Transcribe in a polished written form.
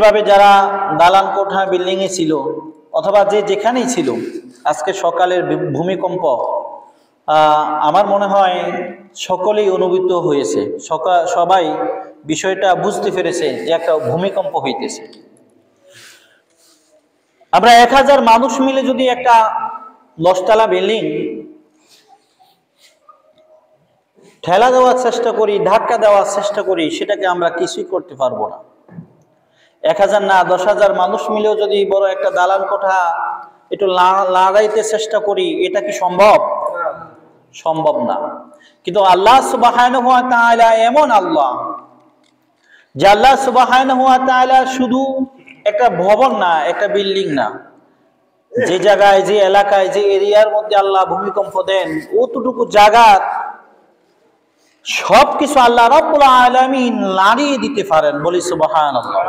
ভাবে যারা দালান কোঠা বিল্ডিং এ ছিল অথবা যে যেখানেই ছিল, আজকে সকালের ভূমিকম্প আমার মনে হয় সকলেই অনুভূত হয়েছে, সবাই বিষয়টা বুঝতে পেরেছে যে একটা ভূমিকম্প হইতেছে। আমরা 1000 মানুষ মিলে যদি একটা 10 তলা বিল্ডিং ঠেলা দেওয়ার চেষ্টা করি, ধাক্কা দেওয়ার চেষ্টা করি, সেটাকে আমরা কিছুই করতে পারবো না। 1000 না 10,000 মানুষ মিলেও যদি বড় একটা দালান কোঠা একটু লাগাইতে চেষ্টা করি, এটা কি সম্ভব? সম্ভব না। কিন্তু আল্লাহ সুবহানাহু ওয়া তাআলা এমন আল্লাহ যে আল্লাহ সুবহানাহু ওয়া তাআলা শুধু একটা ভবন না, একটা বিল্ডিং না, যে জায়গায়, যে এলাকায়, যে এরিয়ার মধ্যে আল্লাহ ভূমিকম্প দেন, অতটুকু জায়গার সবকিছু আল্লাহ রাব্বুল আলামিন নাড়িয়ে দিতে পারেন। বলি সুবহানাল্লাহ।